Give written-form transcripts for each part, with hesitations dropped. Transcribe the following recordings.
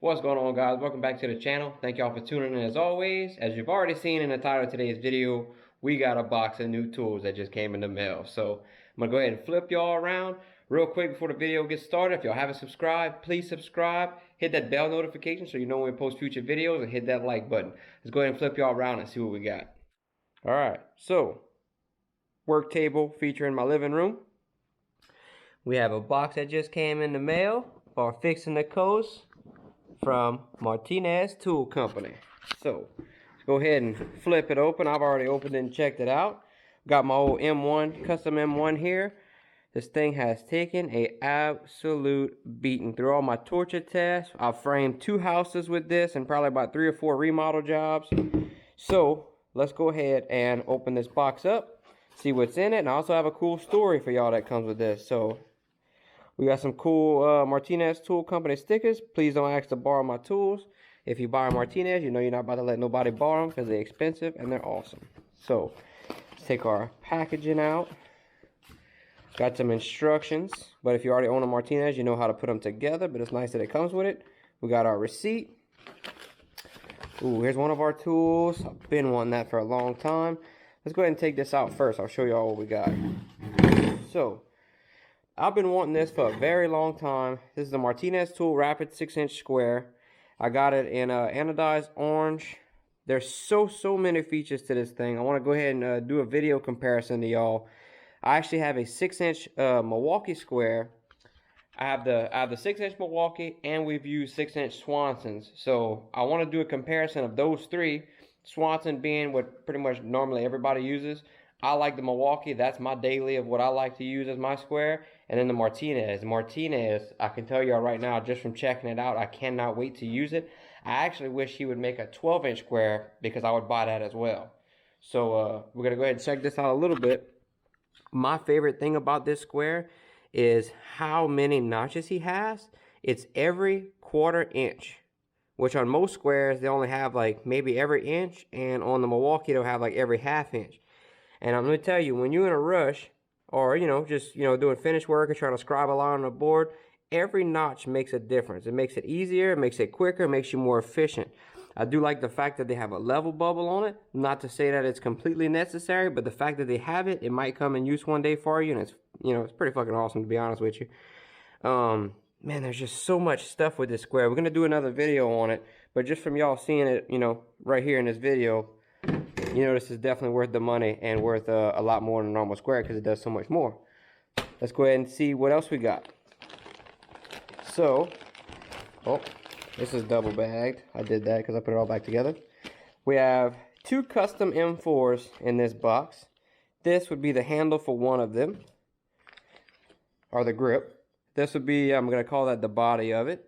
What's going on, guys? Welcome back to the channel. Thank y'all for tuning in as always. As you've already seen in the title of today's video, we got a box of new tools that just came in the mail. So I'm gonna go ahead and flip y'all around real quick before the video gets started. If y'all haven't subscribed, please subscribe. Hit that bell notification so you know when we post future videos, and hit that like button. Let's go ahead and flip y'all around and see what we got. All right, so work table featuring my living room. We have a box that just came in the mail for fixing the coast from Martinez Tool Company. So let's go ahead and flip it open. I've already opened it and checked it out. Got my old M1, custom M1 here. This thing has taken a absolute beating through all my torture tests. I've framed 2 houses with this and probably about 3 or 4 remodel jobs. So let's go ahead and open this box up, see what's in it, and I also have a cool story for y'all that comes with this. So we got some cool Martinez Tool Company stickers. Please don't ask to borrow my tools. If you buy Martinez, you know you're not about to let nobody borrow them because they're expensive and they're awesome. So let's take our packaging out. Got some instructions, but if you already own a Martinez, you know how to put them together, but it's nice that it comes with it. We got our receipt. Ooh, here's one of our tools. I've been wanting that for a long time. Let's go ahead and take this out first. I'll show you all what we got. So I've been wanting this for a very long time. This is the Martinez Tool Rapid 6-inch square. I got it in anodized orange. There's so many features to this thing. I want to go ahead and do a video comparison to y'all. I actually have a 6-inch Milwaukee square. I have the 6-inch Milwaukee, and we've used 6-inch Swansons. So I want to do a comparison of those 3. Swanson being what pretty much normally everybody uses. I like the Milwaukee. That's my daily of what I like to use as my square. And then the Martinez. Martinez, I can tell y'all right now, just from checking it out, I cannot wait to use it. I actually wish he would make a 12-inch square because I would buy that as well. So we're going to go ahead and check this out a little bit. My favorite thing about this square is how many notches he has. It's every 1/4 inch. Which on most squares, they only have like maybe every inch. And on the Milwaukee, they'll have like every 1/2 inch. And I'm going to tell you, when you're in a rush, or, just, doing finish work or trying to scribe a line on the board, every notch makes a difference. It makes it easier, it makes it quicker, it makes you more efficient. I do like the fact that they have a level bubble on it. Not to say that it's completely necessary, but the fact that they have it, it might come in use one day for you, and it's, it's pretty fucking awesome, to be honest with you. Man, there's just so much stuff with this square. We're going to do another video on it, but just from y'all seeing it, right here in this video, this is definitely worth the money and worth a lot more than a normal square because it does so much more. Let's go ahead and see what else we got. So, this is double bagged. I did that because I put it all back together. We have 2 custom M4s in this box. This would be the handle for one of them, or the grip. This would be, I'm going to call that the body of it.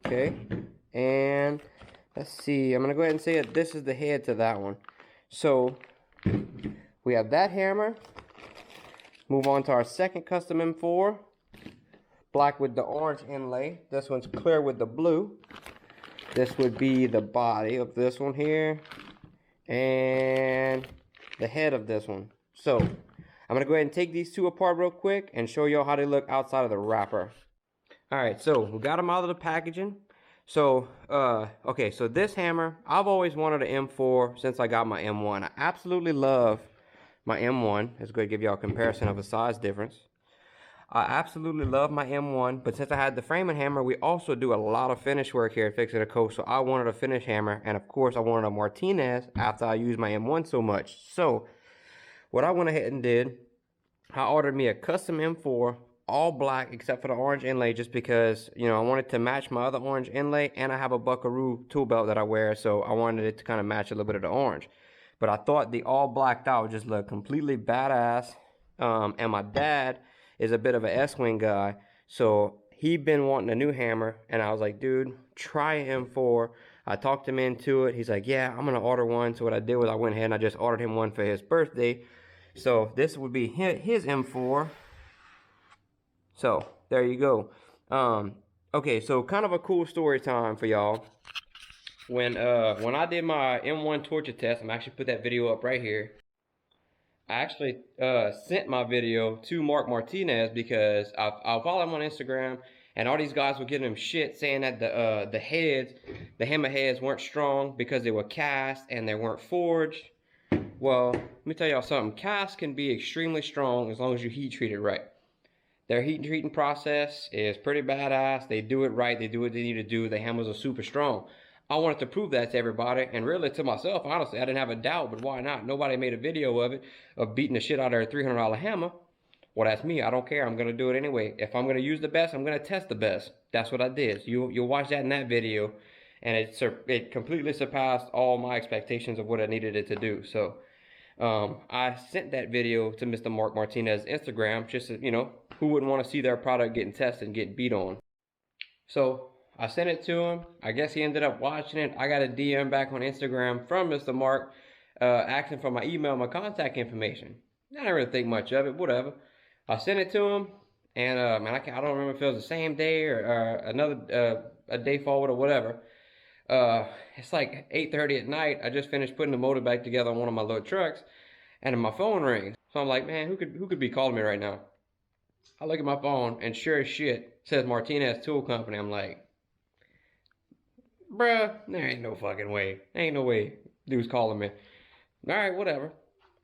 Okay, and let's see, I'm going to go ahead and say that this is the head to that one. So we have that hammer. Move on to our second custom M4. Black with the orange inlay. This one's clear with the blue. This would be the body of this one here. And the head of this one. So I'm going to go ahead and take these 2 apart real quick and show y'all how they look outside of the wrapper. Alright, so we got them out of the packaging. So, okay, so this hammer, I've always wanted an M4 since I got my M1. I absolutely love my M1. It's going to give y'all a comparison of a size difference. I absolutely love my M1, but since I had the framing hammer, we also do a lot of finish work here at Fixing the Coast, so I wanted a finish hammer, and of course I wanted a Martinez after I used my M1 so much. So, what I went ahead and did, I ordered me a custom M4, all black except for the orange inlay, just because I wanted to match my other orange inlay, and I have a Buckaroo tool belt that I wear, so I wanted it to kind of match a little bit of the orange. But I thought the all blacked out would just look completely badass. And my dad is a bit of an S-wing guy, so he'd been wanting a new hammer, and I was like, dude, try an M4. I talked him into it. He's like, yeah, I'm gonna order one. So what I did was I went ahead and I just ordered him one for his birthday. So this would be his M4. So there you go. Okay, so kind of a cool story time for y'all. When I did my M1 torture test, I'm actually put that video up right here. I actually sent my video to Mark Martinez because I'll follow him on Instagram, And all these guys were giving him shit, saying that the hammer heads weren't strong because they were cast and they weren't forged. Well, let me tell y'all something. Cast can be extremely strong as long as you heat treat it right. Their heat treating process is pretty badass. They do it right. They do what they need to do. The hammers are super strong. I wanted to prove that to everybody, and really to myself, honestly, I didn't have a doubt, but why not? Nobody made a video of it, of beating the shit out of their $300 hammer. Well, that's me. I don't care. I'm going to do it anyway. If I'm going to use the best, I'm going to test the best. That's what I did. You'll watch that in that video, and it completely surpassed all my expectations of what I needed it to do. So I sent that video to Mr. Mark Martinez's Instagram, just to, you know, who wouldn't want to see their product getting tested and getting beat on. So I sent it to him. I guess he ended up watching it. I got a DM back on Instagram from Mr. Mark asking for my email, my contact information. I didn't really think much of it, whatever. I sent it to him, and man, I don't remember if it was the same day or another a day forward or whatever. It's like 8:30 at night. I just finished putting the motor back together on one of my little trucks, and my phone rings. So I'm like, man, who could be calling me right now? I look at my phone, and sure as shit, it says Martinez Tool Company. I'm like, bruh, there ain't no fucking way. There ain't no way dude's calling me. All right, whatever.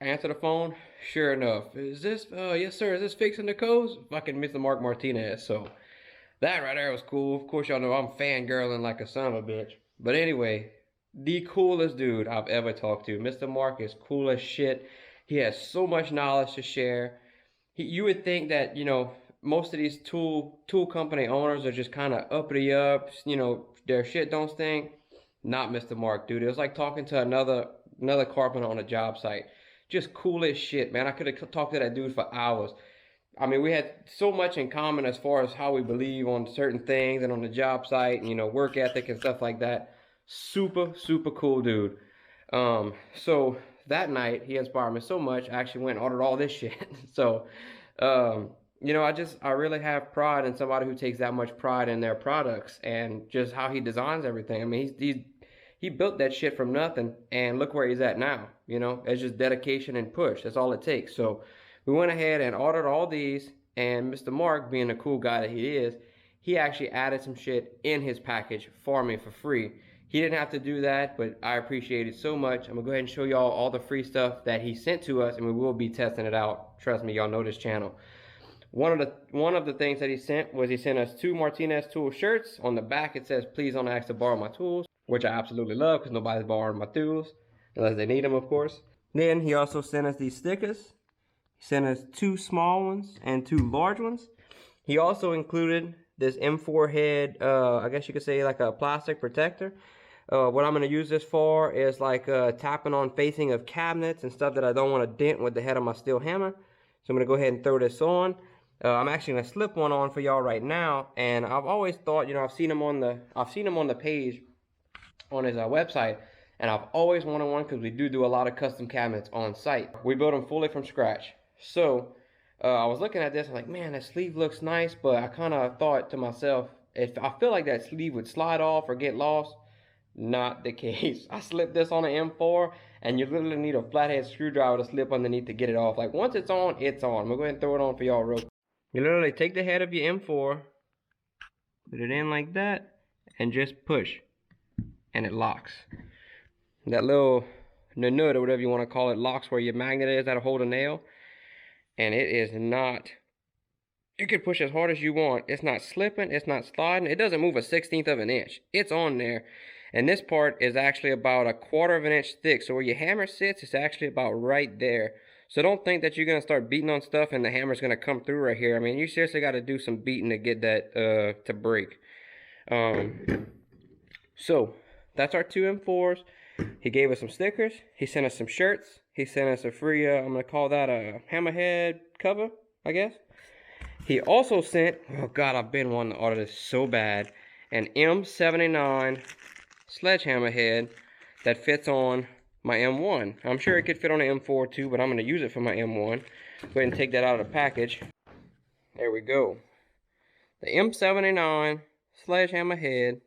I answer the phone. Sure enough, is this, yes sir, is this fixing the codes? Fucking Mr. Mark Martinez. So that right there was cool. Of course, y'all know I'm fangirling like a son of a bitch. But anyway, the coolest dude I've ever talked to. Mr. Mark is cool as shit. He has so much knowledge to share. You would think that, you know, most of these tool company owners are just kind of uppity ups, you know, their shit don't stink. Not Mr. Mark, dude. It was like talking to another carpenter on a job site. Just cool as shit, man. I could have talked to that dude for hours. I mean, we had so much in common as far as how we believe on certain things and on the job site and, you know, work ethic and stuff like that. Super, super cool dude. So that night, he inspired me so much, I actually went and ordered all this shit. So, you know, I really have pride in somebody who takes that much pride in their products and just how he designs everything. I mean, he built that shit from nothing, and look where he's at now. You know, it's just dedication and push. That's all it takes. So we went ahead and ordered all these, and Mr. Mark, being the cool guy that he is, he actually added some shit in his package for me for free. He didn't have to do that, but I appreciate it so much. I'm gonna go ahead and show y'all all the free stuff that he sent to us, and we will be testing it out. Trust me, y'all know this channel. One of the things that he sent us 2 Martinez tool shirts. On the back it says, please don't ask to borrow my tools, which I absolutely love because nobody's borrowing my tools unless they need them, of course. Then he also sent us these stickers. He sent us 2 small ones and 2 large ones. He also included this M4 head, I guess you could say like a plastic protector. What I'm going to use this for is like tapping on facing of cabinets and stuff that I don't want to dent with the head of my steel hammer. So I'm going to go ahead and throw this on. I'm actually going to slip one on for y'all right now. And I've always thought, you know, I've seen him on the page on his website, and I've always wanted one because we do a lot of custom cabinets on site. We build them fully from scratch. So I was looking at this, I'm like, man, that sleeve looks nice, but I kind of thought to myself, if I feel like that sleeve would slide off or get lost. Not the case. I slipped this on an M4, and you literally need a flathead screwdriver to slip underneath to get it off. Like, once it's on, it's on. I'm gonna go ahead and throw it on for y'all real quick. You literally take the head of your M4, put it in like that, and just push, and it locks. That little nut or whatever you want to call it locks where your magnet is that'll hold a nail, and it is not. You can push as hard as you want. It's not slipping. It's not sliding. It doesn't move a 1/16 of an inch. It's on there. And this part is actually about a 1/4 of an inch thick. So where your hammer sits, it's actually about right there. So don't think that you're going to start beating on stuff and the hammer's going to come through right here. I mean, you seriously got to do some beating to get that to break. So that's our 2 M4s. He gave us some stickers. He sent us some shirts. He sent us a free, I'm going to call that a hammerhead cover, I guess. He also sent, oh God, I've been wanting to order this so bad, an M79 sledgehammer head that fits on my M1. I'm sure it could fit on an M4 too, but I'm going to use it for my M1. Go ahead and take that out of the package. There we go. The M79 sledgehammer head.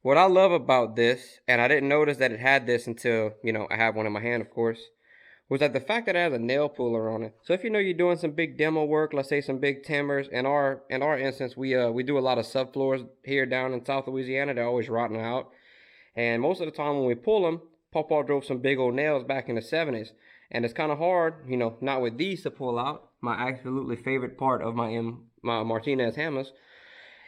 What I love about this, and I didn't notice that it had this until, you know, I have one in my hand, of course. was that the fact that it has a nail puller on it. So if you know you're doing some big demo work, let's say some big timbers, in our instance, we do a lot of subfloors here down in South Louisiana. They're always rotting out. And most of the time when we pull them, Pawpaw drove some big old nails back in the 70s. And it's kind of hard, you know, not with these to pull out. My absolutely favorite part of my Martinez hammers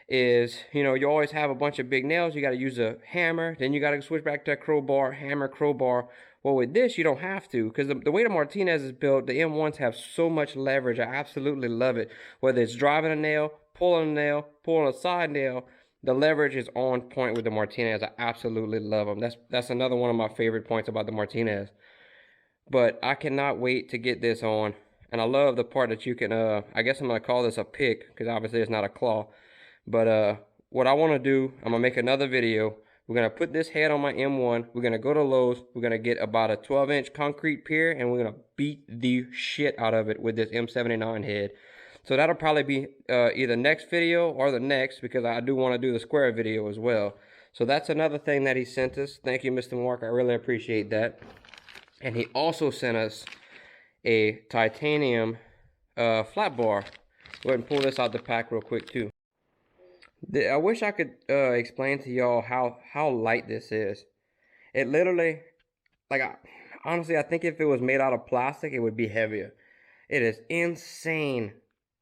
is, you know, you always have a bunch of big nails. You got to use a hammer. Then you got to switch back to a crowbar, hammer, crowbar. Well, with this, you don't have to, because the way the Martinez is built, the M1s have so much leverage. I absolutely love it. Whether it's driving a nail, pulling a side nail, the leverage is on point with the Martinez. I absolutely love them. That's another one of my favorite points about the Martinez. But I cannot wait to get this on. And I love the part that you can, I guess I'm going to call this a pick, because obviously it's not a claw. But what I want to do, I'm going to make another video. We're going to put this head on my M1. We're going to go to Lowe's. We're going to get about a 12-inch concrete pier, and we're going to beat the shit out of it with this M79 head. So that'll probably be either next video or the next, because I do want to do the square video as well. So that's another thing that he sent us. Thank you, Mr. Mark. I really appreciate that. And he also sent us a titanium flat bar. Go ahead and pull this out the pack real quick too. I wish I could explain to y'all how light this is. It literally, like, honestly, I think if it was made out of plastic, it would be heavier. It is insane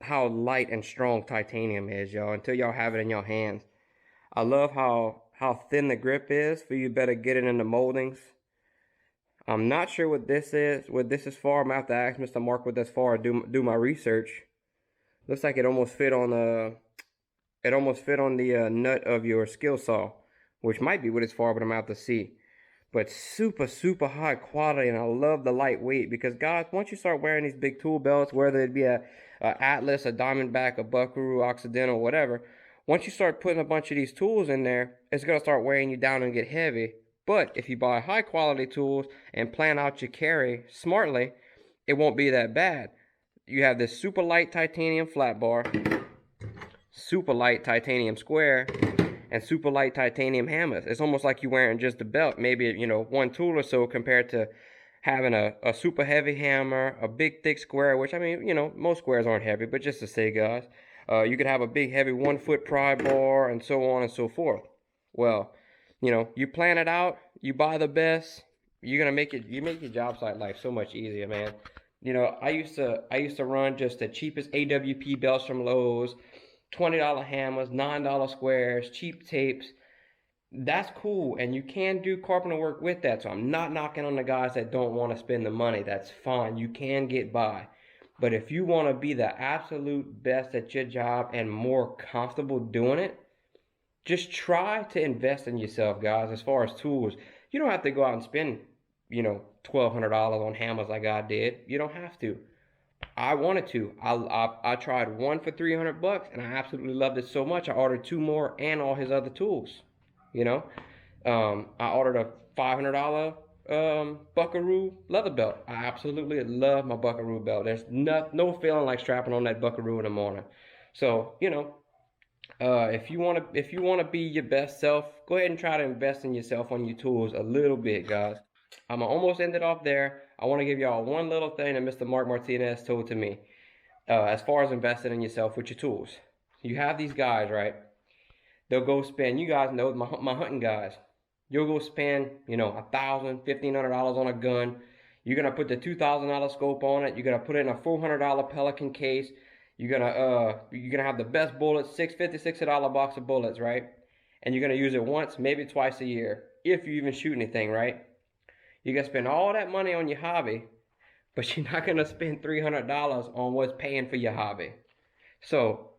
how light and strong titanium is, y'all, until y'all have it in your hands. I love how thin the grip is. For you better get it in the moldings. I'm not sure what this is for. I'm gonna have to ask Mr. Mark what that's for and do my research. Looks like it almost fit on the nut of your skill saw, which might be what it's for, but I'm gonna have to see. But super high quality, and I love the lightweight, because guys, once you start wearing these big tool belts, whether it be a Atlas, a Diamondback, a Buckaroo, Occidental, whatever, once you start putting a bunch of these tools in there, it's gonna start wearing you down and get heavy. But if you buy high quality tools and plan out your carry smartly, it won't be that bad. You have this super light titanium flat bar, super light titanium square, and super light titanium hammers. It's almost like you're wearing just a belt, maybe, you know, one tool or so, compared to having a super heavy hammer, a big thick square, which, I mean, you know, most squares aren't heavy, but just to say, guys, you could have a big heavy 1 foot pry bar and so on and so forth. Well, you know, you plan it out, you buy the best, you're gonna make your job site life so much easier, man. You know, I used to run just the cheapest AWP belts from Lowe's, $20 hammers, $9 squares, cheap tapes. That's cool, and you can do carpenter work with that. So I'm not knocking on the guys that don't want to spend the money. That's fine. You can get by. But if you want to be the absolute best at your job and more comfortable doing it, just try to invest in yourself, guys. As far as tools, you don't have to go out and spend, you know, $1,200 on hammers like I did. You don't have to. I wanted to. I tried one for $300, and I absolutely loved it so much. I ordered 2 more and all his other tools. You know, I ordered a $500 Buckaroo leather belt. I absolutely love my Buckaroo belt. There's no feeling like strapping on that Buckaroo in the morning. So, you know, if you want to be your best self, go ahead and try to invest in yourself on your tools a little bit, guys. I'm gonna almost end it off there. I want to give y'all one little thing that Mr. Mark Martinez told to me, as far as investing in yourself with your tools. You have these guys, right? They'll go spend, you guys know, my hunting guys. You'll go spend, you know, $1,000, $1,500 on a gun. You're gonna put the $2,000 scope on it. You're gonna put it in a $400 Pelican case. You're gonna have the best bullets, $650 box of bullets, right? And you're gonna use it once, maybe twice a year, if you even shoot anything, right? You're gonna spend all that money on your hobby, but you're not gonna spend $300 on what's paying for your hobby. So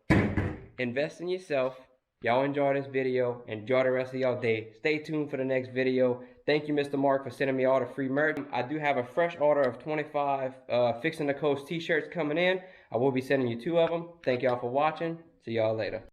invest in yourself. Y'all enjoy this video. Enjoy the rest of y'all day. Stay tuned for the next video. Thank you, Mr. Mark, for sending me all the free merch. I do have a fresh order of 25 Fixing the Coast t-shirts coming in. I will be sending you 2 of them. Thank y'all for watching. See y'all later.